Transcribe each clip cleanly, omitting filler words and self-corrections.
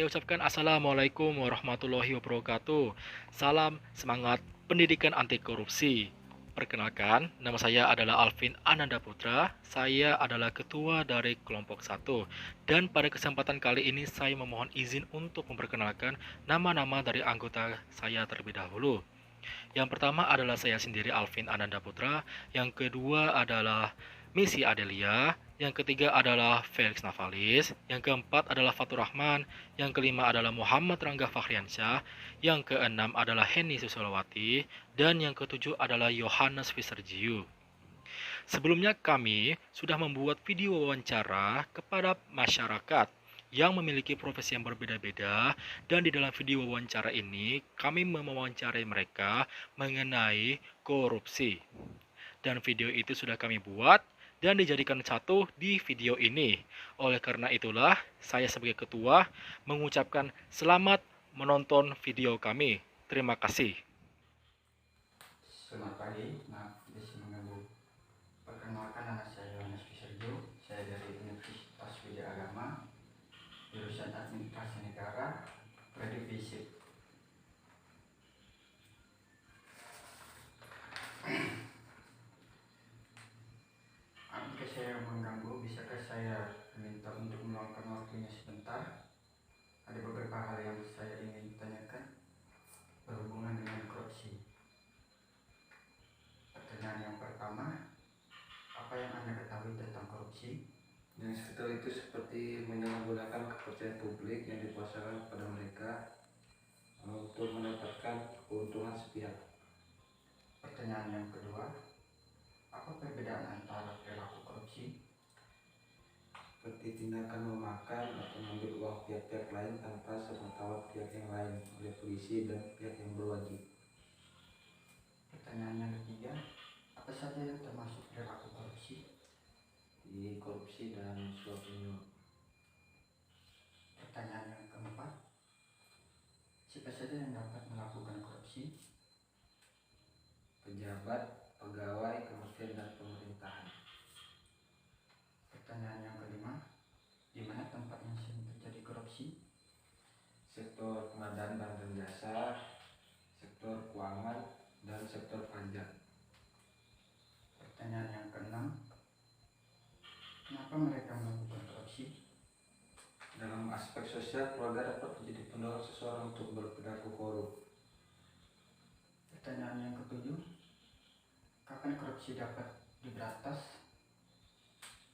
ucapkan Assalamualaikum warahmatullahi wabarakatuh. Salam semangat pendidikan anti korupsi. Perkenalkan, nama saya adalah Alvin Ananda Putra. Saya adalah ketua dari kelompok 1. Dan pada kesempatan kali ini saya memohon izin untuk memperkenalkan nama-nama dari anggota saya terlebih dahulu. Yang pertama adalah saya sendiri Alvin Ananda Putra, yang kedua adalah Missy Adelia, yang ketiga adalah Felix Navalis, yang keempat adalah Fatur Rahman, yang kelima adalah Muhammad Rangga Fakhriansyah, yang keenam adalah Henny Susolawati, dan yang ketujuh adalah Yohanes Fiserjiu. Sebelumnya kami sudah membuat video wawancara kepada masyarakat yang memiliki profesi yang berbeda-beda, dan di dalam video wawancara ini kami mewawancarai mereka mengenai korupsi. Dan video itu sudah kami buat dan dijadikan satu di video ini. Oleh karena itulah saya sebagai ketua mengucapkan selamat menonton video kami. Terima kasih. Selamat pagi, maaf mengganggu. Perkenalkan, nama saya Yohanes Fiserjo. Saya dari Universitas Widya Agama, jurusan Administrasi Negara, Prodi Fisip. Jika saya mengganggu, bisakah saya minta untuk meluangkan waktunya sebentar? Ada beberapa hal yang saya ingin tanyakan berhubungan dengan korupsi. Pertanyaan yang pertama, apa yang Anda ketahui tentang korupsi? Yang setelah itu seperti menyalahgunakan kepercayaan publik yang dikuasakan kepada mereka untuk mendapatkan keuntungan sepihak. Pertanyaan yang kedua, apa perbedaan antara perilaku korupsi? Seperti tindakan memakan atau mengambil uang pihak-pihak lain tanpa sepengetahuan pihak yang lain oleh polisi dan pihak yang berwajib. Pertanyaan yang ketiga, apa saja yang termasuk perilaku korupsi? Di korupsi dan suap menyuap. Pertanyaan yang keempat, siapa saja yang dapat melakukan korupsi? Pejabat, pegawai, kementerian dan pemerintahan. Pertanyaan yang kelima, di mana tempat yang sering terjadi korupsi? Sektor pengadaan barang dan jasa, sektor keuangan, dan sektor pajak. Pertanyaan yang keenam, kenapa mereka melakukan korupsi? Dalam aspek sosial, keluarga dapat menjadi pendorong seseorang untuk berperilaku korup. Pertanyaan yang ketujuh, kapan korupsi dapat diberantas?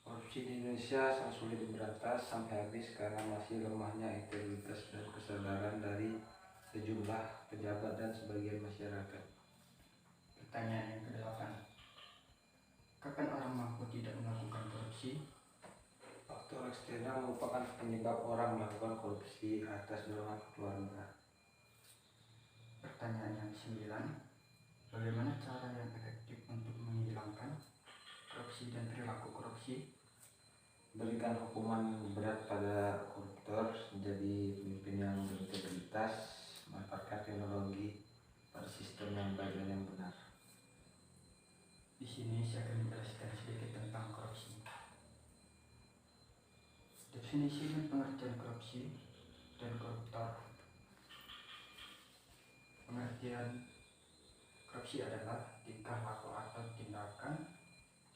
Korupsi di Indonesia sangat sulit diberantas sampai habis karena masih lemahnya integritas dan kesadaran dari sejumlah pejabat dan sebagian masyarakat. Pertanyaan yang kedelapan, kapan orang mampu tidak melakukan korupsi? Faktor eksternal merupakan penyebab orang melakukan korupsi atas dorongan keluarga. Pertanyaan yang sembilan, bagaimana cara yang efektif untuk menghilangkan korupsi dan perilaku korupsi? Berikan hukuman berat pada koruptor, menjadi pemimpin yang berintegritas, manfaatkan teknologi pada sistem yang baik dan yang benar. Di sini saya akan menjelaskan sedikit tentang korupsi. Definisi dan pengertian korupsi dan koruptor. Pengertian korupsi adalah tingkah laku atau tindakan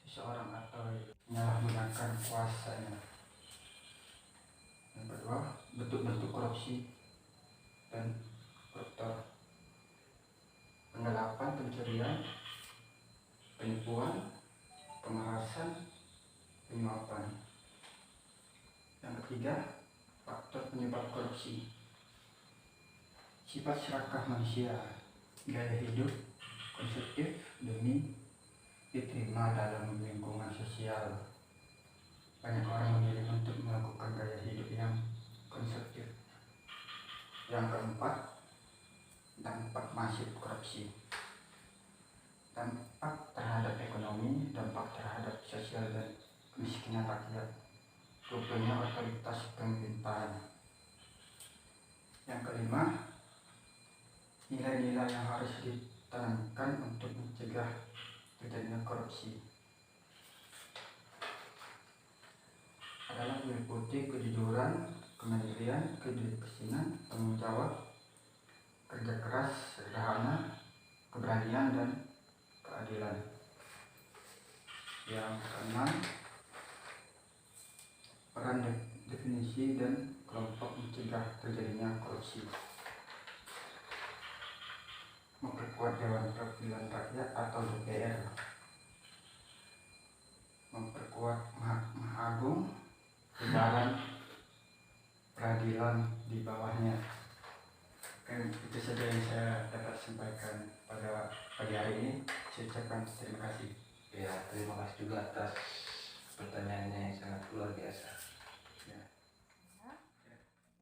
seseorang atau menyalahgunakan kuasanya. Yang kedua, bentuk-bentuk korupsi dan koruptor: penggelapan, pencurian, penipuan, pemerasan, penyuapan. Yang ketiga, faktor penyebab korupsi: sifat serakah manusia, gaya hidup konsumtif demi diterima dalam lingkungan sosial. Banyak orang memilih untuk melakukan gaya hidup yang konsumtif. Yang keempat, dampak masif korupsi: dampak terhadap ekonomi, dampak terhadap sosial dan kemiskinan rakyat, rupanya otoritas pemerintahan. Yang kelima, nilai-nilai yang harus ditanamkan untuk mencegah terjadinya korupsi adalah meliputi kejujuran, kemandirian, kedisiplinan, tanggung jawab, kerja keras, sederhana, keberanian, dan keadilan. Yang keenam, peran definisi dan kelompok mencegah terjadinya korupsi. Memperkuat Dewan Perwakilan Rakyat atau DPR, memperkuat Mahkamah Agung, jajaran peradilan di bawahnya. Itu saja yang saya dapat sampaikan pada pagi hari ini. Saya ucapkan terima kasih. Ya, terima kasih juga atas pertanyaannya yang sangat luar biasa.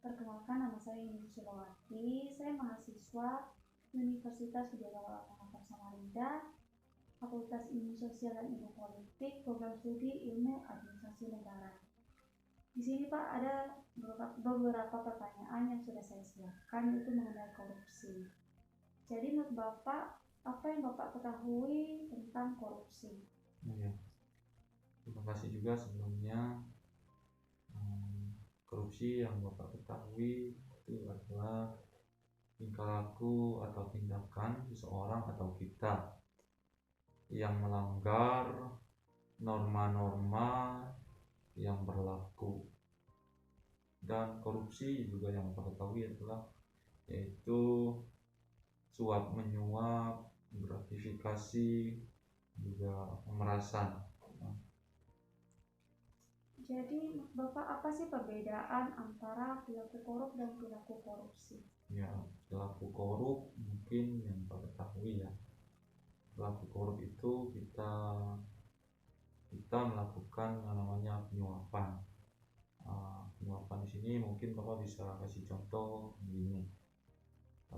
Perkenalkan, nama saya Indi Sulawati. Saya mahasiswa Universitas Widya Tengah Samarinda, Fakultas Ilmu Sosial dan Ilmu Politik, Program Studi Ilmu Administrasi Negara. Di sini Pak ada beberapa pertanyaan yang sudah saya siapkan, yaitu mengenai korupsi. Jadi menurut Bapak, apa yang Bapak ketahui tentang korupsi? Ya, terima kasih juga sebelumnya. Korupsi yang Bapak ketahui itu adalah tingkah laku atau tindakan seseorang atau kita yang melanggar norma-norma yang berlaku. Dan korupsi juga yang Bapak ketahui adalah yaitu suap menyuap, gratifikasi, juga pemerasan. Jadi Bapak, apa sih perbedaan antara perilaku korup dan perilaku korupsi? Ya, perilaku korup mungkin yang Bapak ketahui ya. Perilaku korup itu kita melakukan yang namanya penyuapan. Penyuapan di sini mungkin Bapak bisa kasih contoh begini.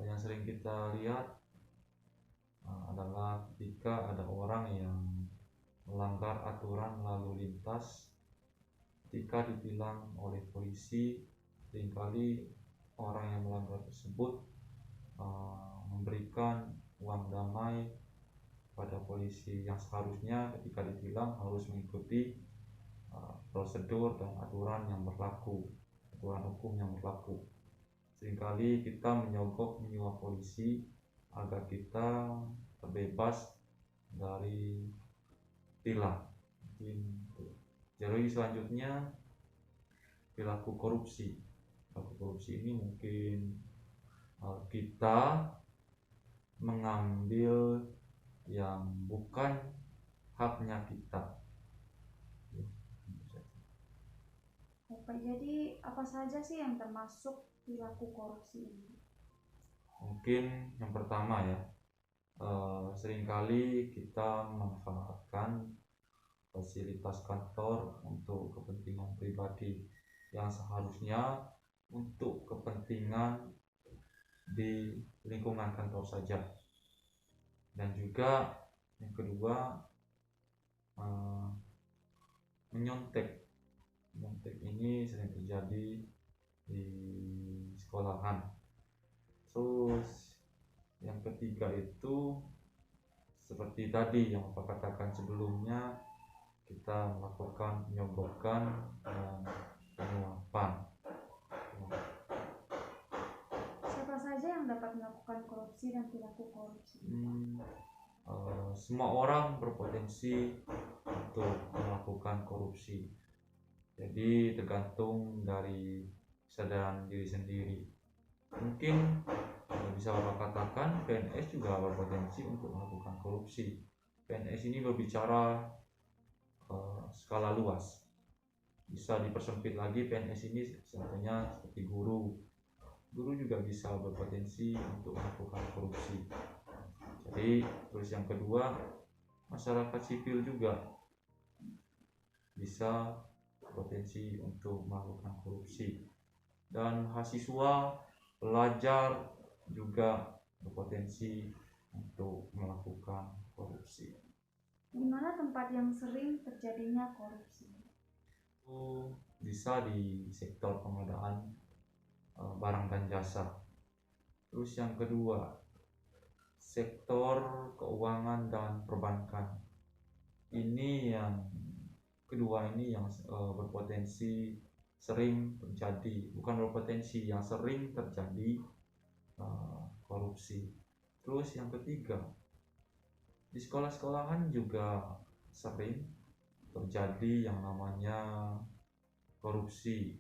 Yang sering kita lihat adalah ketika ada orang yang melanggar aturan lalu lintas, ketika ditilang oleh polisi, seringkali orang yang melanggar tersebut memberikan uang damai pada polisi, yang seharusnya ketika ditilang harus mengikuti prosedur dan aturan yang berlaku, aturan hukum yang berlaku. Seringkali kita menyogok menyuap polisi agar kita terbebas dari tilang. Jadi selanjutnya perilaku korupsi. Perilaku korupsi ini mungkin kita mengambil yang bukan haknya kita. Bapak, jadi apa saja sih yang termasuk perilaku korupsi ini? Mungkin yang pertama ya, seringkali kita memanfaatkan fasilitas kantor untuk kepentingan pribadi yang seharusnya untuk kepentingan di lingkungan kantor saja. Dan juga yang kedua, menyontek. Menyontek ini sering terjadi di sekolahan. Terus yang ketiga itu seperti tadi yang Bapak katakan sebelumnya, kita melakukan penyogokan dan penyuapan. Siapa saja yang dapat melakukan korupsi dan perilaku korupsi? Semua orang berpotensi untuk melakukan korupsi. Jadi tergantung dari kesadaran diri sendiri. Mungkin bisa Bapak katakan PNS juga berpotensi untuk melakukan korupsi. PNS ini berbicara skala luas. Bisa dipersempit lagi, PNS ini contohnya seperti guru. Guru juga bisa berpotensi untuk melakukan korupsi. Jadi terus yang kedua, masyarakat sipil juga bisa berpotensi untuk melakukan korupsi. Dan mahasiswa, pelajar juga berpotensi untuk melakukan korupsi. Di mana tempat yang sering terjadinya korupsi? Itu bisa di sektor pengadaan barang dan jasa. Terus yang kedua, sektor keuangan dan perbankan. Ini yang kedua ini yang berpotensi sering terjadi, bukan berpotensi, yang sering terjadi korupsi. Terus yang ketiga, di sekolah-sekolahan juga sering terjadi yang namanya korupsi.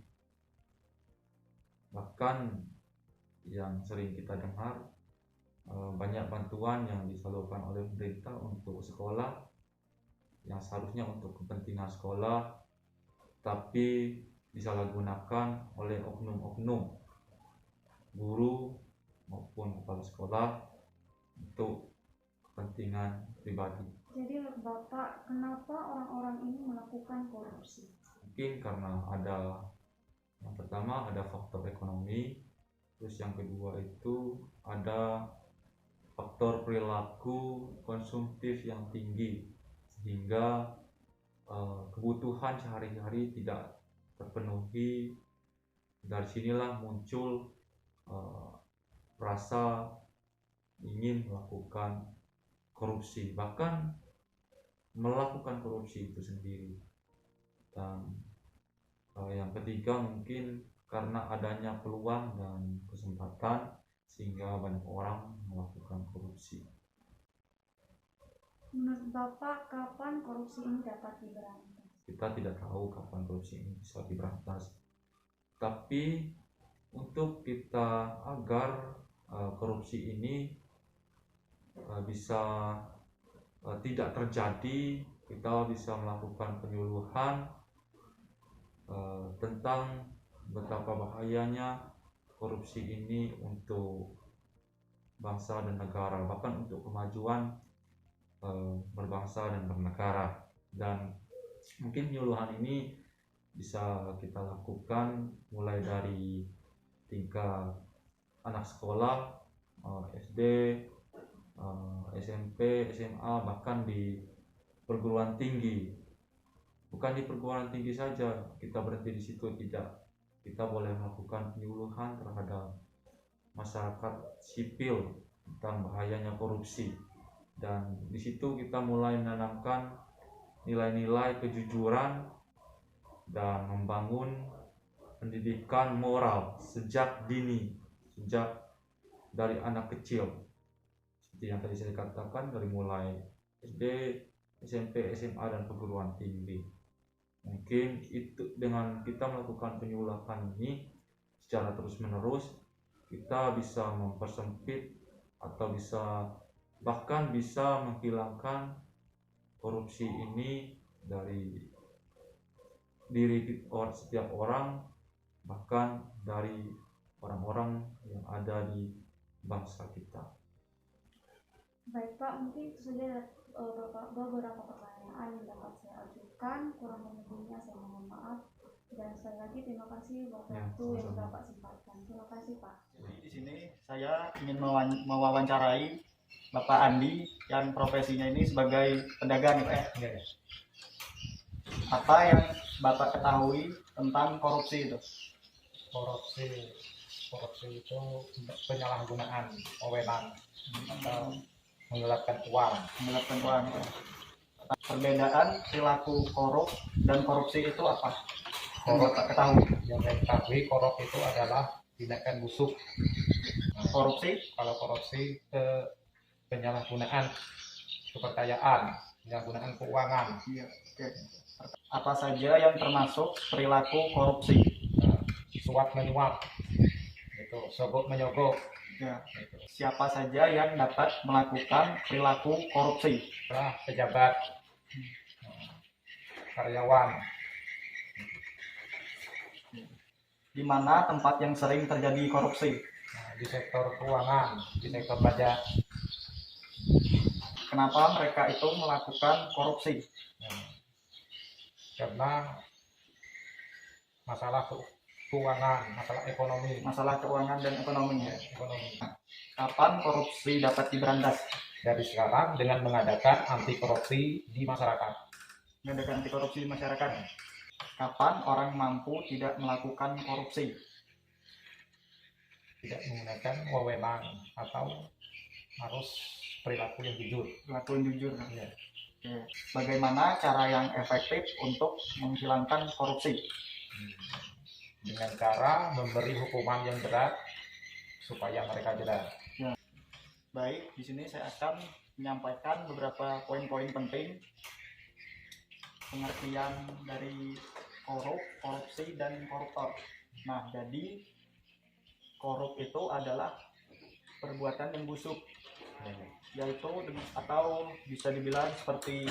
Bahkan yang sering kita dengar, banyak bantuan yang disalurkan oleh pemerintah untuk sekolah yang seharusnya untuk kepentingan sekolah, tapi disalahgunakan oleh oknum-oknum guru maupun kepala sekolah untuk kepentingan pribadi. Jadi menurut Bapak, kenapa orang-orang ini melakukan korupsi? Mungkin karena yang pertama ada faktor ekonomi, terus yang kedua itu ada faktor perilaku konsumtif yang tinggi, sehingga kebutuhan sehari-hari tidak terpenuhi. Dari sinilah muncul rasa ingin melakukan korupsi, bahkan melakukan korupsi itu sendiri. Dan yang ketiga mungkin karena adanya peluang dan kesempatan sehingga banyak orang melakukan korupsi. Menurut Bapak, kapan korupsi ini dapat diberantas? Kita tidak tahu kapan korupsi ini bisa diberantas, tapi untuk kita agar korupsi ini bisa tidak terjadi, kita bisa melakukan penyuluhan tentang betapa bahayanya korupsi ini untuk bangsa dan negara, bahkan untuk kemajuan berbangsa dan bernegara. Dan mungkin penyuluhan ini bisa kita lakukan mulai dari tingkat anak sekolah, SD, SMP, SMA, bahkan di perguruan tinggi. Bukan di perguruan tinggi saja kita berhenti di situ, tidak. Kita boleh melakukan penyuluhan terhadap masyarakat sipil tentang bahayanya korupsi. Dan di situ kita mulai menanamkan nilai-nilai kejujuran dan membangun pendidikan moral sejak dini, sejak dari anak kecil. Seperti yang tadi saya katakan, dari mulai SD, SMP, SMA, dan perguruan tinggi. Mungkin itu dengan kita melakukan penyuluhan ini secara terus-menerus, kita bisa mempersempit atau bahkan bisa menghilangkan korupsi ini dari diri setiap orang, bahkan dari orang-orang yang ada di bangsa kita. Baik Pak, mungkin itu saja beberapa pertanyaan yang dapat saya ajukan. Kurang lebihnya saya mohon maaf. Dan sekali lagi terima kasih buat waktu yang Bapak sempatkan. Terima kasih Pak. Jadi di sini saya ingin mewawancarai Bapak Andi yang profesinya ini sebagai pedagang, Pak ya. Apa yang Bapak ketahui tentang korupsi itu? Korupsi itu penyalahgunaan wewenang atau menggelapkan uang. Perbedaan perilaku korup dan korupsi itu apa? Korup, Bapak ketahui. yang saya ketahui korup itu adalah tindakan busuk. Korupsi? Kalau korupsi penyalahgunaan kepercayaan, penyalahgunaan keuangan. Iya. Oke. Apa saja yang termasuk perilaku korupsi? Suap menyuap, itu sogok menyogok. Ya. Siapa saja yang dapat melakukan perilaku korupsi? Pejabat, karyawan. Di mana tempat yang sering terjadi korupsi? Di sektor keuangan, di sektor pajak. Kenapa mereka itu melakukan korupsi? Karena masalah keuangan, masalah ekonomi. Masalah keuangan dan ekonomi. Ekonomi. Kapan korupsi dapat diberantas? Dari sekarang dengan mengadakan anti korupsi di masyarakat. Mengadakan anti korupsi di masyarakat. Kapan orang mampu tidak melakukan korupsi? Tidak menggunakan wewenang atau harus perilaku yang jujur. Perilaku yang jujur. Ya. Oke. Bagaimana cara yang efektif untuk menghilangkan korupsi? dengan cara memberi hukuman yang berat supaya mereka jerah. Baik, di sini saya akan menyampaikan beberapa poin-poin penting pengertian dari korupsi dan koruptor. Nah, jadi korup itu adalah perbuatan yang busuk, yaitu atau bisa dibilang seperti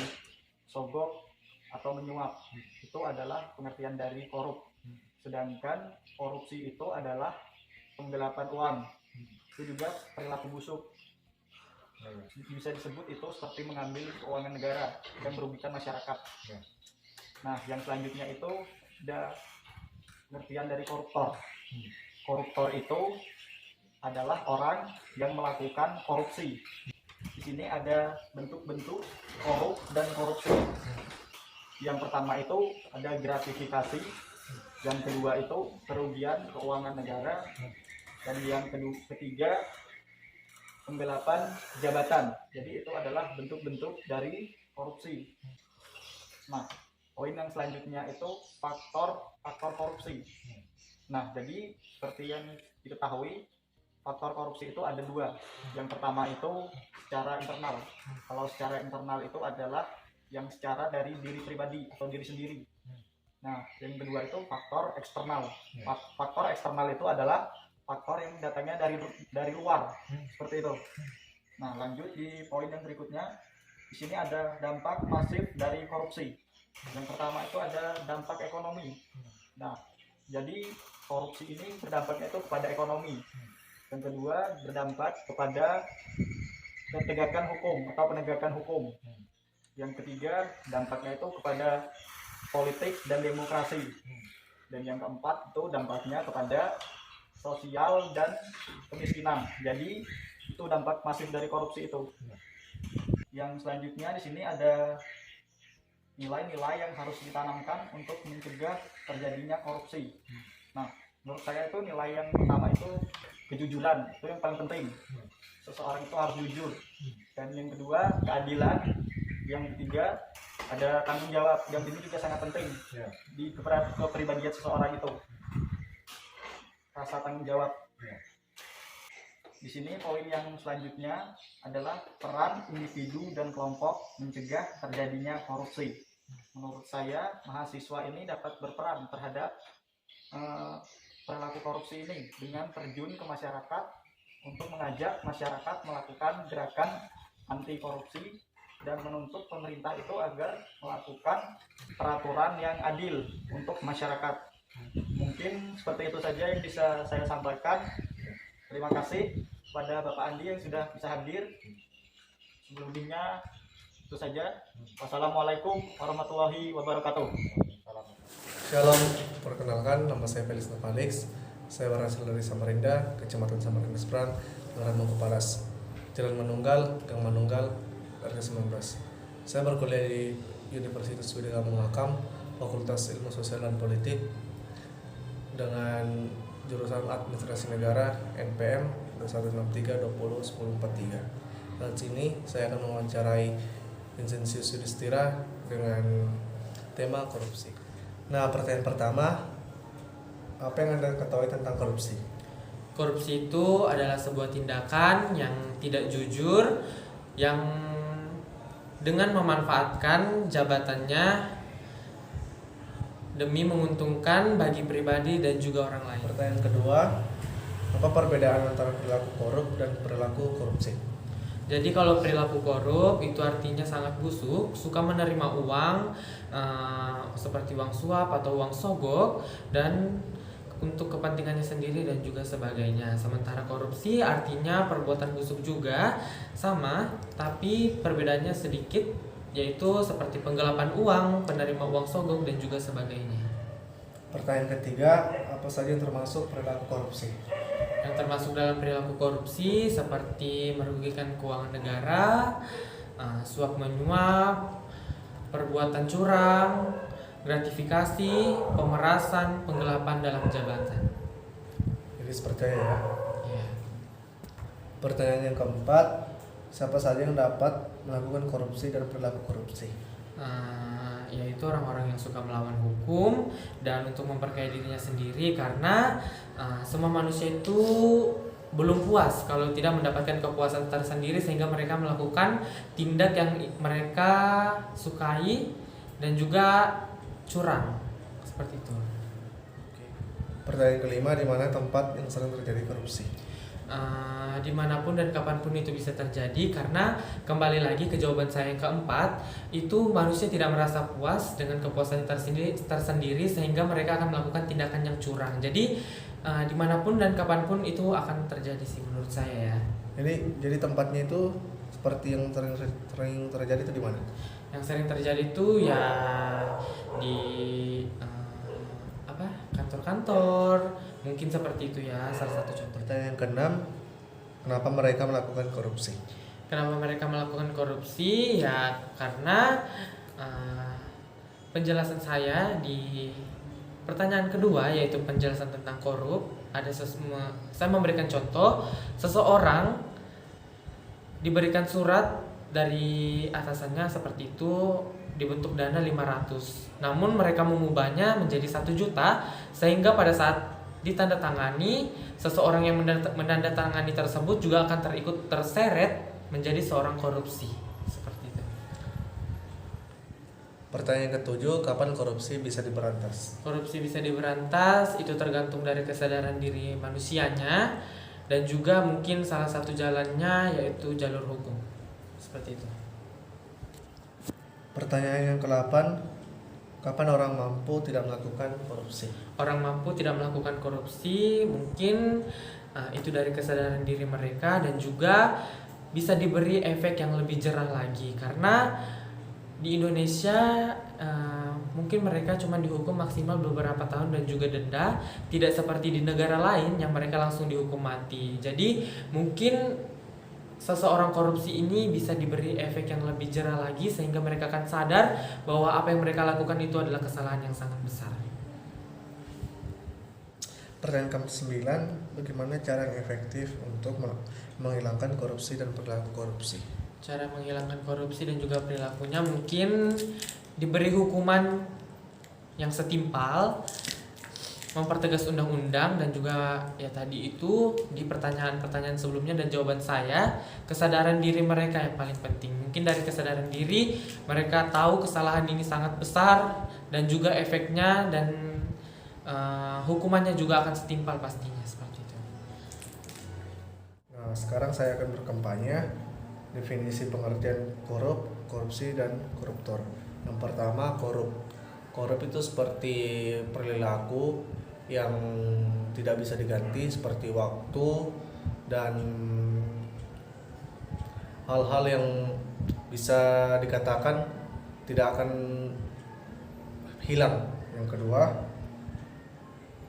sogok atau menyuap. Itu adalah pengertian dari korup. Sedangkan korupsi itu adalah penggelapan uang. Itu juga perilaku busuk. Bisa disebut itu seperti mengambil keuangan negara dan merugikan masyarakat. Nah, yang selanjutnya itu ada pengertian dari koruptor. Koruptor itu adalah orang yang melakukan korupsi. Di sini ada bentuk-bentuk korup dan korupsi. Yang pertama itu ada gratifikasi, yang kedua itu kerugian keuangan negara, dan yang ketiga penggelapan jabatan. Jadi itu adalah bentuk-bentuk dari korupsi. Nah, poin yang selanjutnya itu faktor korupsi. Nah, jadi seperti yang diketahui, faktor korupsi itu ada dua. Yang pertama itu secara internal. Kalau secara internal itu adalah yang secara dari diri pribadi atau diri sendiri. Nah, yang kedua itu faktor eksternal. Faktor eksternal itu adalah faktor yang datangnya dari luar, seperti itu. Nah, lanjut di poin yang berikutnya. Di sini ada dampak masif dari korupsi. Yang pertama itu ada dampak ekonomi. Nah, jadi korupsi ini berdampaknya itu kepada ekonomi. Yang kedua berdampak kepada penegakan hukum. Yang ketiga dampaknya itu kepada politik dan demokrasi. Dan yang keempat itu dampaknya kepada sosial dan kemiskinan. Jadi itu dampak masif dari korupsi itu. Yang selanjutnya di sini ada nilai-nilai yang harus ditanamkan untuk mencegah terjadinya korupsi. Nah, menurut saya itu nilai yang pertama itu kejujuran, itu yang paling penting. Seseorang itu harus jujur. Dan yang kedua keadilan. Yang ketiga ada tanggung jawab. Yang ini juga sangat penting di kepribadian seseorang itu. Rasa tanggung jawab. Di sini poin yang selanjutnya adalah peran individu dan kelompok mencegah terjadinya korupsi. Menurut saya mahasiswa ini dapat berperan terhadap perilaku korupsi ini dengan terjun ke masyarakat untuk mengajak masyarakat melakukan gerakan anti korupsi dan menuntut pemerintah itu agar melakukan peraturan yang adil untuk masyarakat. Mungkin seperti itu saja yang bisa saya sampaikan. Terima kasih kepada Bapak Andi yang sudah bisa hadir. Sebelumnya itu saja. Wassalamualaikum warahmatullahi wabarakatuh. Shalom, perkenalkan nama saya Felis Nopalix. Saya berasal dari Samarinda, Kecamatan Samarinda Seberang, Kelurahan Mangkuparas, Jalan Manunggal, Gang Manunggal, RT 19. Saya berkuliah di Universitas Widya Mahakam, Fakultas Ilmu Sosial dan Politik dengan jurusan Administrasi Negara NPM 2163-20-1043. Saat ini saya akan mewawancarai Vincentius Yudhistira dengan tema korupsi. Nah, pertanyaan pertama, apa yang Anda ketahui tentang korupsi? Korupsi itu adalah sebuah tindakan yang tidak jujur yang dengan memanfaatkan jabatannya demi menguntungkan bagi pribadi dan juga orang lain. Pertanyaan kedua, apa perbedaan antara perilaku korup dan perilaku korupsi? Jadi kalau perilaku korup itu artinya sangat busuk, suka menerima uang seperti uang suap atau uang sogok dan untuk kepentingannya sendiri dan juga sebagainya. Sementara korupsi artinya perbuatan busuk juga sama, tapi perbedaannya sedikit, yaitu seperti penggelapan uang, penerima uang sogok dan juga sebagainya. Pertanyaan ketiga, apa saja yang termasuk perilaku korupsi? Yang termasuk dalam perilaku korupsi seperti merugikan keuangan negara, suap menyuap, perbuatan curang, gratifikasi, pemerasan, penggelapan dalam jabatan. Jadi seperti ya. Ya. Pertanyaan yang keempat, siapa saja yang dapat melakukan korupsi dan perilaku korupsi? yaitu orang-orang yang suka melawan hukum dan untuk memperkaya dirinya sendiri, karena semua manusia itu belum puas kalau tidak mendapatkan kepuasan tersendiri, sehingga mereka melakukan tindak yang mereka sukai dan juga curang seperti itu. Pertanyaan kelima, di mana tempat yang sering terjadi korupsi? Dimanapun dan kapanpun itu bisa terjadi, karena kembali lagi ke jawaban saya yang keempat, itu manusia tidak merasa puas dengan kepuasan tersendiri sehingga mereka akan melakukan tindakan yang curang. Jadi dimanapun dan kapanpun itu akan terjadi sih menurut saya ya. Jadi tempatnya itu seperti yang sering terjadi itu di mana? Yang sering terjadi itu ya di kantor-kantor, mungkin seperti itu ya, salah satu contoh. Pertanyaan keenam, kenapa mereka melakukan korupsi? Kenapa mereka melakukan korupsi? Ya karena penjelasan saya di pertanyaan kedua, yaitu penjelasan tentang korup, saya memberikan contoh seseorang diberikan surat dari atasannya seperti itu, dibentuk dana 500, namun mereka mengubahnya menjadi 1 juta, sehingga pada saat ditandatangani, seseorang yang menandatangani tersebut juga akan terikut terseret menjadi seorang korupsi seperti itu. Pertanyaan ketujuh, kapan korupsi bisa diberantas? Korupsi bisa diberantas itu tergantung dari kesadaran diri manusianya, dan juga mungkin salah satu jalannya yaitu jalur hukum seperti itu. Pertanyaan yang ke-8, kapan orang mampu tidak melakukan korupsi? Orang mampu tidak melakukan korupsi mungkin itu dari kesadaran diri mereka, dan juga bisa diberi efek yang lebih jerah lagi, karena di Indonesia mungkin mereka cuma dihukum maksimal beberapa tahun dan juga denda, tidak seperti di negara lain yang mereka langsung dihukum mati. Jadi mungkin seseorang korupsi ini bisa diberi efek yang lebih jerah lagi, sehingga mereka akan sadar bahwa apa yang mereka lakukan itu adalah kesalahan yang sangat besar. Pertanyaan ke-9, bagaimana cara yang efektif untuk menghilangkan korupsi dan perilaku korupsi? Cara menghilangkan korupsi dan juga perilakunya mungkin diberi hukuman yang setimpal, mempertegas undang-undang, dan juga ya tadi itu di pertanyaan-pertanyaan sebelumnya dan jawaban saya, kesadaran diri mereka yang paling penting. Mungkin dari kesadaran diri mereka tahu kesalahan ini sangat besar, dan juga efeknya dan hukumannya juga akan setimpal pastinya seperti itu. Nah, sekarang saya akan berkampanye definisi pengertian korupsi dan koruptor. Yang pertama, korup itu seperti perilaku yang tidak bisa diganti, seperti waktu dan hal-hal yang bisa dikatakan tidak akan hilang. Yang kedua,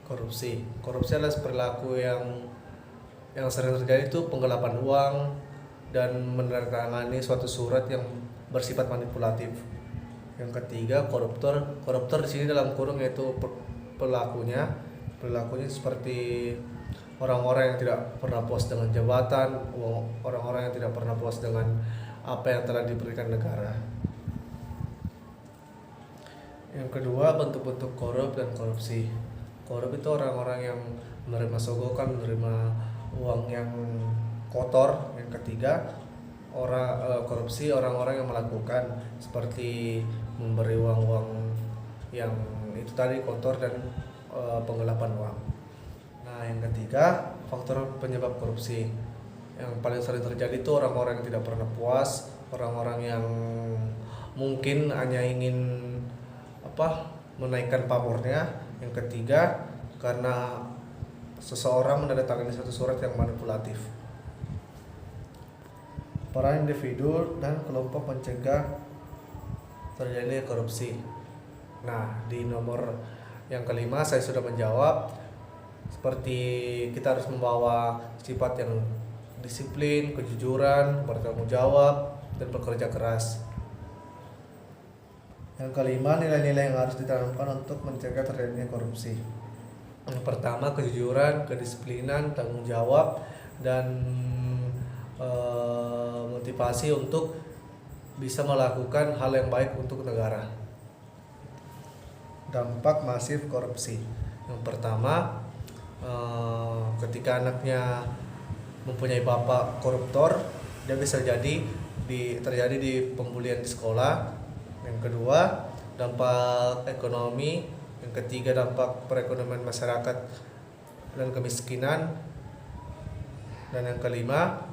korupsi adalah perilaku yang sering terjadi itu penggelapan uang dan menandatangani suatu surat yang bersifat manipulatif. Yang ketiga, koruptor di sini dalam kurung yaitu perilakunya seperti orang-orang yang tidak pernah puas dengan jabatan, orang-orang yang tidak pernah puas dengan apa yang telah diberikan negara. Yang kedua, bentuk-bentuk korup dan korupsi. Korup itu orang-orang yang menerima sogokan, menerima uang yang kotor. Yang ketiga, korupsi orang-orang yang melakukan seperti memberi uang-uang yang itu tadi kotor dan penggelapan uang. Nah, yang ketiga, faktor penyebab korupsi yang paling sering terjadi itu orang-orang yang tidak pernah puas, orang-orang yang mungkin hanya ingin menaikkan pamornya. Yang ketiga, karena seseorang menandatangani satu surat yang manipulatif. Peran individu dan kelompok mencegah terjadinya korupsi. Nah, di nomor yang kelima saya sudah menjawab, seperti kita harus membawa sifat yang disiplin, kejujuran, bertanggung jawab, dan bekerja keras. Yang kelima, nilai-nilai yang harus ditanamkan untuk mencegah terjadinya korupsi. Yang pertama, kejujuran, kedisiplinan, tanggung jawab, dan motivasi untuk bisa melakukan hal yang baik untuk negara. Dampak masif korupsi. Yang pertama, ketika anaknya mempunyai bapak koruptor, dia bisa terjadi di pembulian di sekolah. Yang kedua, dampak ekonomi. Yang ketiga, dampak perekonomian masyarakat dan kemiskinan. Dan yang kelima,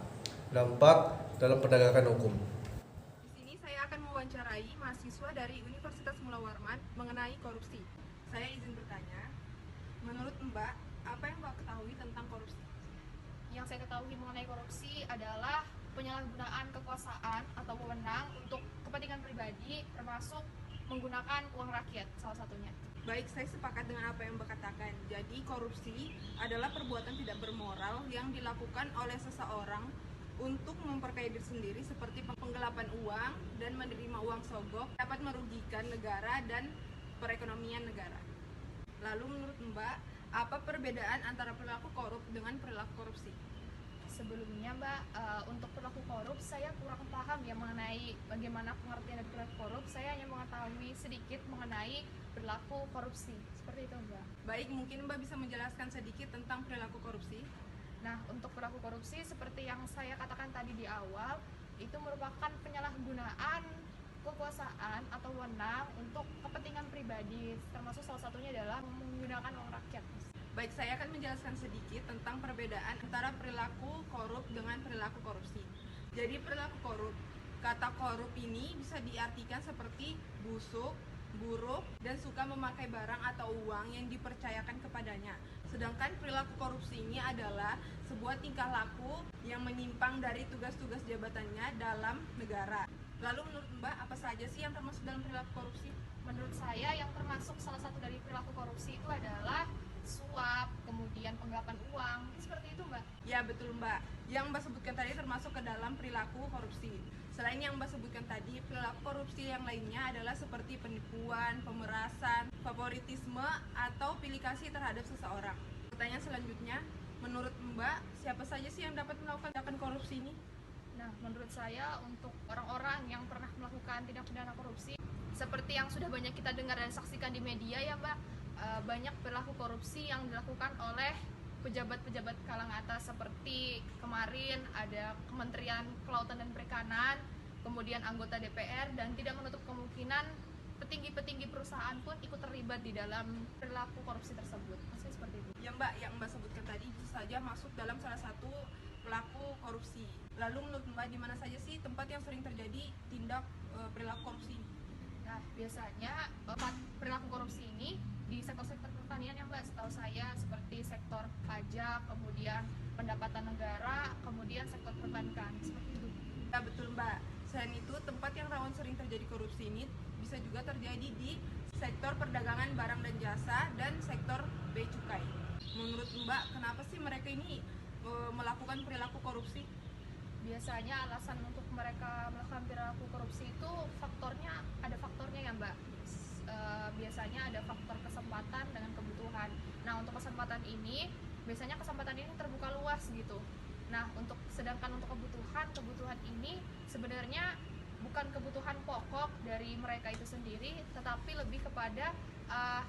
dampak dalam penegakan hukum. Di sini saya akan mewawancarai mahasiswa dari Universitas Mula Warman mengenai korupsi. Saya izin bertanya, menurut Mbak, apa yang Mbak ketahui tentang korupsi? Yang saya ketahui mengenai korupsi adalah penyalahgunaan kekuasaan atau wewenang untuk kepentingan pribadi, termasuk menggunakan uang rakyat salah satunya. Baik, saya sepakat dengan apa yang Mbak katakan. Jadi korupsi adalah perbuatan tidak bermoral yang dilakukan oleh seseorang untuk memperkaya diri sendiri, seperti penggelapan uang dan menerima uang sogok dapat merugikan negara dan perekonomian negara. Lalu menurut Mbak, apa perbedaan antara perilaku korup dengan perilaku korupsi? Sebelumnya Mbak, untuk perilaku korup saya kurang paham ya mengenai bagaimana pengertian dari perilaku korup. Saya hanya mengetahui sedikit mengenai perilaku korupsi. Seperti itu Mbak. Baik, mungkin Mbak bisa menjelaskan sedikit tentang perilaku korupsi. Nah, untuk perilaku korupsi seperti yang saya katakan tadi di awal, itu merupakan penyalahgunaan kekuasaan atau wewenang untuk kepentingan pribadi, termasuk salah satunya adalah menggunakan uang rakyat. Baik, saya akan menjelaskan sedikit tentang perbedaan antara perilaku korup dengan perilaku korupsi. Jadi perilaku korup, kata korup ini bisa diartikan seperti busuk, buruk, dan suka memakai barang atau uang yang dipercayakan kepadanya. Sedangkan perilaku korupsi ini adalah sebuah tingkah laku yang menyimpang dari tugas-tugas jabatannya dalam negara. Lalu menurut Mbak, apa saja sih yang termasuk dalam perilaku korupsi? Menurut saya yang termasuk salah satu dari perilaku korupsi itu adalah suap, kemudian penggelapan uang, seperti itu Mbak? Ya betul Mbak, yang Mbak sebutkan tadi termasuk ke dalam perilaku korupsi. Selain yang Mbak sebutkan tadi, perilaku korupsi yang lainnya adalah seperti penipuan, pemerasan, favoritisme, atau pilih kasih terhadap seseorang. Pertanyaan selanjutnya, menurut Mbak, siapa saja sih yang dapat melakukan tindakan korupsi ini? Nah, menurut saya untuk orang-orang yang pernah melakukan tindak pidana korupsi, seperti yang sudah banyak kita dengar dan saksikan di media ya Mbak, banyak perilaku korupsi yang dilakukan oleh pejabat-pejabat kalangan atas, seperti kemarin ada Kementerian Kelautan dan Perikanan, kemudian anggota DPR, dan tidak menutup kemungkinan petinggi-petinggi perusahaan pun ikut terlibat di dalam perilaku korupsi tersebut. Maksudnya seperti itu. Ya Mbak, yang Mbak sebutkan tadi itu saja masuk dalam salah satu pelaku korupsi. Lalu menurut Mbak, di mana saja sih tempat yang sering terjadi tindak perilaku korupsi? Nah, biasanya perilaku korupsi ini di sektor-sektor pertanian ya Mbak, setahu saya seperti sektor pajak, kemudian pendapatan negara, kemudian sektor perbankan, seperti itu. Ya betul Mbak. Selain itu, tempat yang rawan sering terjadi korupsi ini bisa juga terjadi di sektor perdagangan barang dan jasa dan sektor bea cukai. Menurut Mbak, kenapa sih mereka ini melakukan perilaku korupsi? Biasanya alasan untuk mereka melakukan perilaku korupsi itu ada faktornya ya Mbak. Biasanya ada faktor kesempatan dengan kebutuhan. Nah, untuk kesempatan ini biasanya kesempatan ini terbuka luas gitu. Nah, sedangkan untuk kebutuhan ini sebenarnya bukan kebutuhan pokok dari mereka itu sendiri, tetapi lebih kepada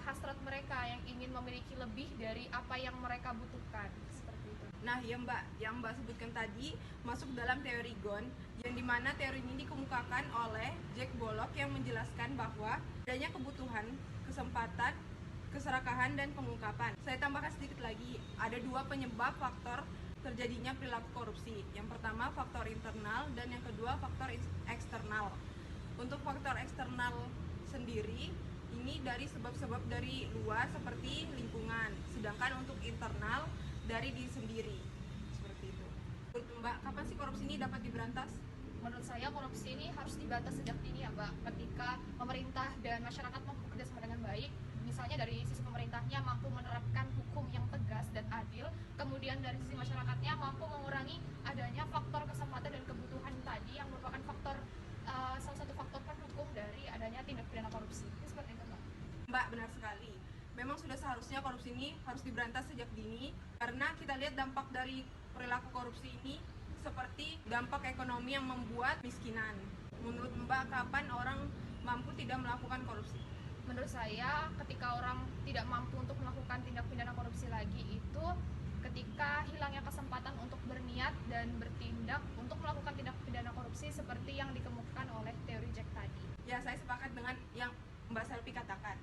hasrat mereka yang ingin memiliki lebih dari apa yang mereka butuhkan, seperti itu. Nah ya Mbak, yang Mbak sebutkan tadi masuk dalam teori GON, yang dimana teori ini dikemukakan oleh Jack Bullock yang menjelaskan bahwa adanya kebutuhan, kesempatan, keserakahan, dan pengungkapan. Saya tambahkan sedikit lagi, ada dua penyebab faktor terjadinya perilaku korupsi. Yang pertama faktor internal dan yang kedua faktor eksternal. Untuk faktor eksternal sendiri ini dari sebab-sebab dari luar seperti lingkungan, sedangkan untuk internal dari diri sendiri. Seperti itu. Menurut Mbak, kapan sih korupsi ini dapat diberantas? Menurut saya korupsi ini harus diberantas sejak dini ya Mbak, ketika pemerintah dan masyarakat mampu bekerjasama dengan baik. Misalnya dari sisi pemerintahnya mampu menerapkan hukum yang tegas dan adil, kemudian dari sisi masyarakatnya mampu mengurangi adanya faktor kesempatan dan kebutuhan tadi yang merupakan salah satu faktor pendukung dari adanya tindak pidana korupsi. Seperti itu Mbak. Mbak, benar sekali. Memang sudah seharusnya korupsi ini harus diberantas sejak dini, karena kita lihat dampak dari perilaku korupsi ini seperti dampak ekonomi yang membuat miskinan. Menurut Mbak, kapan orang mampu tidak melakukan korupsi? Menurut saya, ketika orang tidak mampu untuk melakukan tindak pidana korupsi lagi itu ketika hilangnya kesempatan untuk berniat dan bertindak untuk melakukan tindak pidana korupsi seperti yang dikemukakan oleh teori Jack tadi. Ya, saya sepakat dengan yang Mbak Selvi katakan,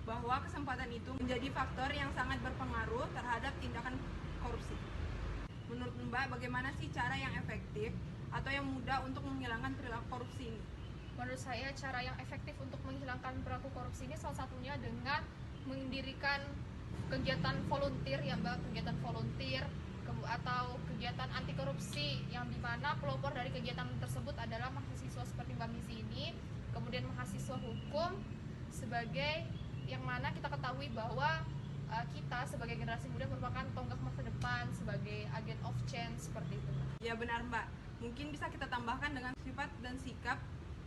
bahwa kesempatan itu menjadi faktor yang sangat berpengaruh terhadap tindakan korupsi. Menurut Mbak, bagaimana sih cara yang efektif atau yang mudah untuk menghilangkan perilaku korupsi ini? Menurut saya, cara yang efektif untuk menghilangkan perilaku korupsi ini salah satunya dengan mendirikan kegiatan volunteer ya Mbak, kegiatan volunteer atau kegiatan anti korupsi yang dimana pelopor dari kegiatan tersebut adalah mahasiswa seperti Mbak Misi ini, kemudian mahasiswa hukum, sebagai yang mana kita ketahui bahwa kita sebagai generasi muda merupakan tonggak masa depan sebagai agent of change seperti itu. Ya benar Mbak, mungkin bisa kita tambahkan dengan sifat dan sikap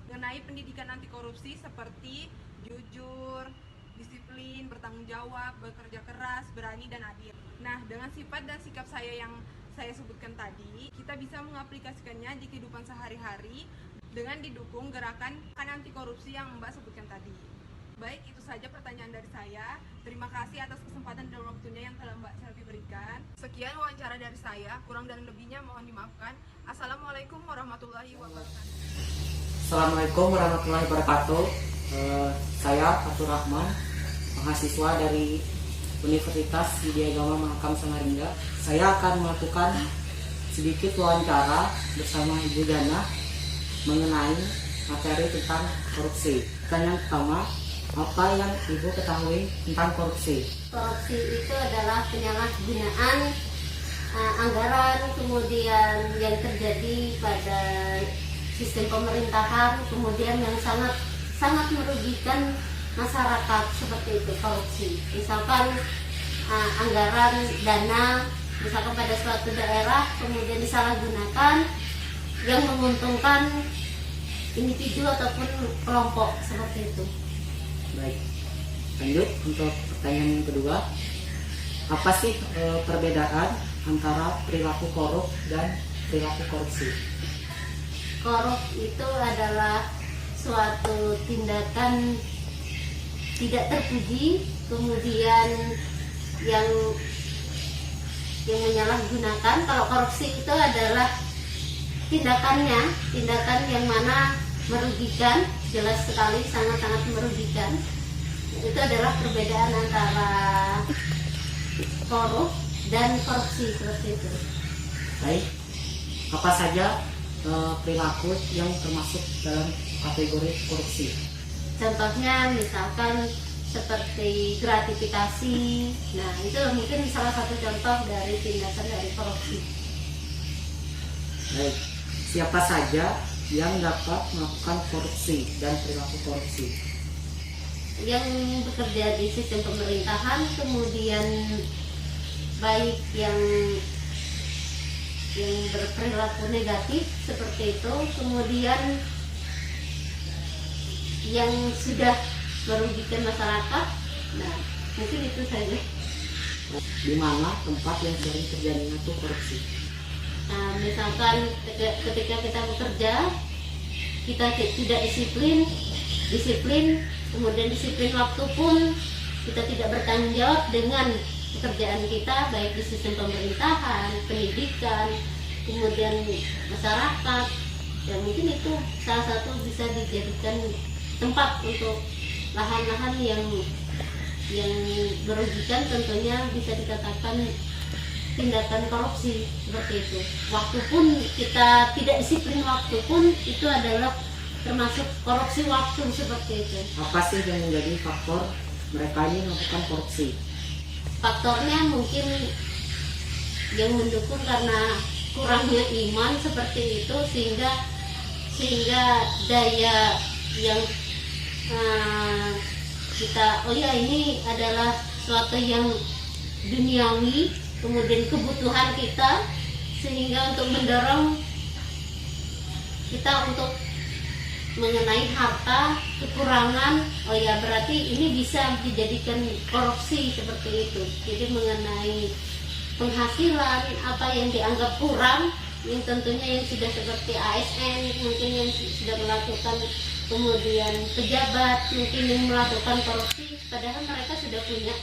mengenai pendidikan anti korupsi seperti jujur, disiplin, bertanggung jawab, bekerja keras, berani, dan adil. Nah, dengan sifat dan sikap saya yang saya sebutkan tadi, kita bisa mengaplikasikannya di kehidupan sehari-hari dengan didukung gerakan anti korupsi yang Mbak sebutkan tadi. Baik, itu saja pertanyaan dari saya. Terima kasih atas kesempatan dan waktunya yang telah Mbak Selvi berikan. Sekian wawancara dari saya, kurang dan lebihnya mohon dimaafkan. Assalamualaikum warahmatullahi wabarakatuh. Assalamualaikum warahmatullahi wabarakatuh. Saya Fatur Rahman, mahasiswa dari Universitas Widya Agama Mahakam Samarinda. Saya akan melakukan sedikit wawancara bersama Ibu Dana mengenai materi tentang korupsi. Pertanyaan pertama, apa yang Ibu ketahui tentang korupsi? Korupsi itu adalah penyalahgunaan anggaran, kemudian yang terjadi pada sistem pemerintahan, kemudian yang sangat merugikan masyarakat, seperti itu korupsi. Misalkan anggaran dana misalkan pada suatu daerah kemudian disalahgunakan yang menguntungkan individu ataupun kelompok, seperti itu. Baik, lanjut untuk pertanyaan yang kedua, apa sih perbedaan antara perilaku korup dan perilaku korupsi? Korup itu adalah suatu tindakan tidak terpuji, kemudian yang menyalahgunakan. Kalau korupsi itu adalah tindakan yang mana merugikan, jelas sekali, sangat-sangat merugikan. Itu adalah perbedaan antara korup dan korupsi, seperti itu. Baik, apa saja perilaku yang termasuk dalam kategori korupsi? Contohnya misalkan seperti gratifikasi. Nah, itu mungkin salah satu contoh dari tindakan dari korupsi. Baik, siapa saja yang dapat melakukan korupsi dan perilaku korupsi? Yang bekerja di sistem pemerintahan, kemudian baik yang berperilaku negatif seperti itu, kemudian yang sudah merugikan masyarakat. Nah, mungkin itu saja. Di mana tempat yang sering terjadinya itu korupsi? Nah, misalkan ketika kita bekerja, kita tidak disiplin, kemudian disiplin waktu pun kita tidak bertanggung jawab dengan pekerjaan kita, baik di sistem pemerintahan, pendidikan, kemudian masyarakat. Dan mungkin itu salah satu bisa dijadikan tempat untuk lahan-lahan yang merugikan, tentunya bisa dikatakan tindakan korupsi, seperti itu. Waktu pun kita tidak disiplin, waktu pun itu adalah termasuk korupsi waktu, seperti itu. Apa sih yang menjadi faktor mereka ini melakukan korupsi? Faktornya mungkin yang mendukung karena kurangnya iman, seperti itu, sehingga daya yang kita, ini adalah suatu yang duniawi, kemudian kebutuhan kita, sehingga untuk mendorong kita untuk mengenai harta kekurangan, berarti ini bisa dijadikan korupsi, seperti itu. Jadi mengenai penghasilan, apa yang dianggap kurang, yang tentunya yang sudah seperti ASN, mungkin yang sudah melakukan, kemudian pejabat mungkin yang melakukan korupsi, padahal mereka sudah punya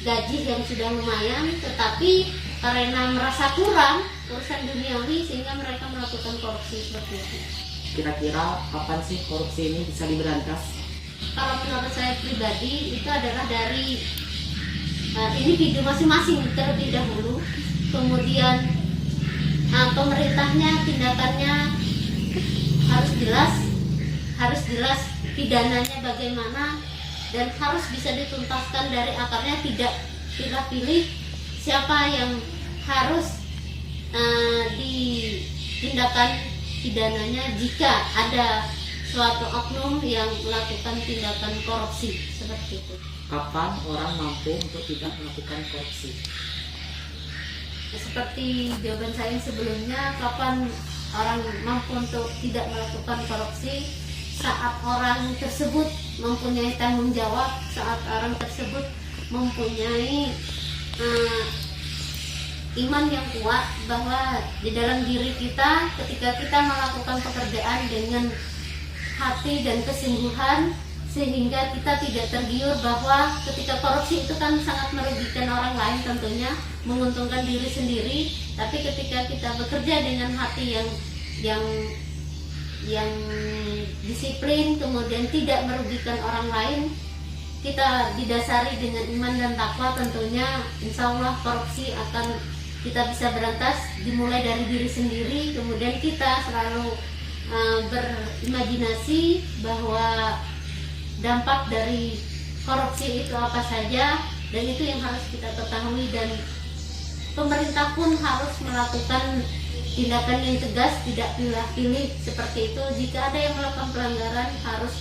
gaji yang sudah lumayan, tetapi karena merasa kurang urusan duniawi sehingga mereka melakukan korupsi seperti itu. Kira-kira kapan sih korupsi ini bisa diberantas? Kalau menurut saya pribadi itu adalah dari individu masing-masing terlebih dahulu, kemudian pemerintahnya tindakannya harus jelas pidananya bagaimana, dan harus bisa dituntaskan dari akarnya, tidak pilih siapa yang harus ditindakan pidananya jika ada suatu oknum yang melakukan tindakan korupsi seperti itu. Kapan orang mampu untuk tidak melakukan korupsi? Seperti jawaban saya sebelumnya, kapan orang mampu untuk tidak melakukan korupsi? Saat orang tersebut mempunyai tanggung jawab, saat orang tersebut mempunyai iman yang kuat bahwa di dalam diri kita, ketika kita melakukan pekerjaan dengan hati dan kesungguhan, sehingga kita tidak tergiur bahwa ketika korupsi itu kan sangat merugikan orang lain, tentunya menguntungkan diri sendiri, tapi ketika kita bekerja dengan hati yang disiplin, kemudian tidak merugikan orang lain, kita didasari dengan iman dan takwa, tentunya insya Allah korupsi akan kita bisa berantas, dimulai dari diri sendiri. Kemudian kita selalu berimajinasi bahwa dampak dari korupsi itu apa saja, dan itu yang harus kita ketahui, dan pemerintah pun harus melakukan tindakan yang tegas, tidak pilih-pilih seperti itu. Jika ada yang melakukan pelanggaran harus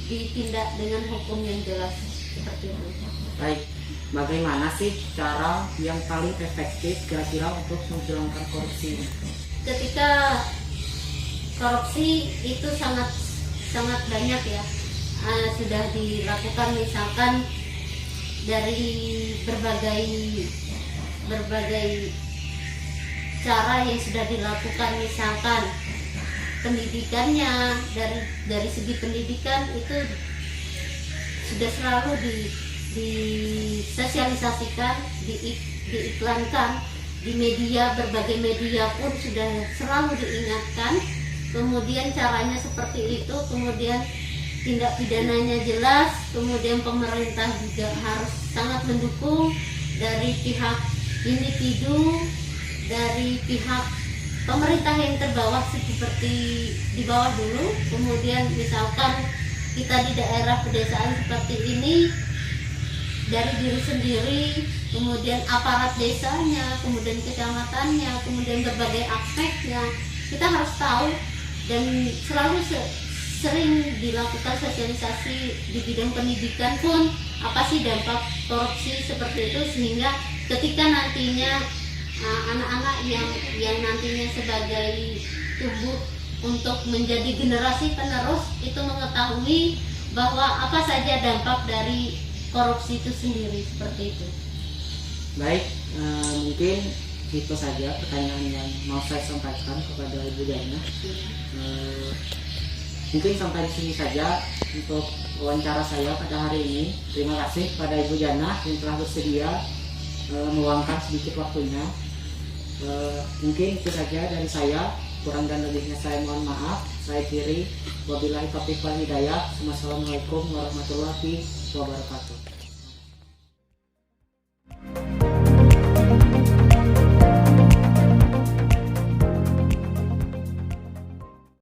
ditindak dengan hukum yang jelas seperti itu. Baik, bagaimana sih cara yang paling efektif kira-kira untuk menghilangkan korupsi? Ketika korupsi itu sangat banyak ya, sudah dilakukan, misalkan dari berbagai cara yang sudah dilakukan, misalkan pendidikannya, dari segi pendidikan itu sudah selalu disosialisasikan, diiklankan di media, berbagai media pun sudah selalu diingatkan. Kemudian caranya seperti itu, kemudian tindak pidananya jelas, kemudian pemerintah juga harus sangat mendukung dari pihak individu, dari pihak pemerintah yang terbawah seperti di bawah dulu. Kemudian misalkan kita di daerah pedesaan seperti ini, dari diri sendiri, kemudian aparat desanya, kemudian kecamatannya, kemudian berbagai aspeknya kita harus tahu, dan selalu sering dilakukan sosialisasi di bidang pendidikan pun apa sih dampak korupsi seperti itu, sehingga ketika nantinya anak-anak yang nantinya sebagai tubuh untuk menjadi generasi penerus itu mengetahui bahwa apa saja dampak dari korupsi itu sendiri, seperti itu. Baik, mungkin itu saja pertanyaan yang mau saya sampaikan kepada Ibu Diana. Mungkin sampai di sini saja untuk wawancara saya pada hari ini. Terima kasih kepada Ibu Diana yang telah bersedia meluangkan sedikit waktunya. Mungkin itu saja dari saya. Kurang dan lebihnya saya mohon maaf. Saya kiri. Wabillahi taufiq wal hidayah. Wassalamualaikum warahmatullahi wabarakatuh.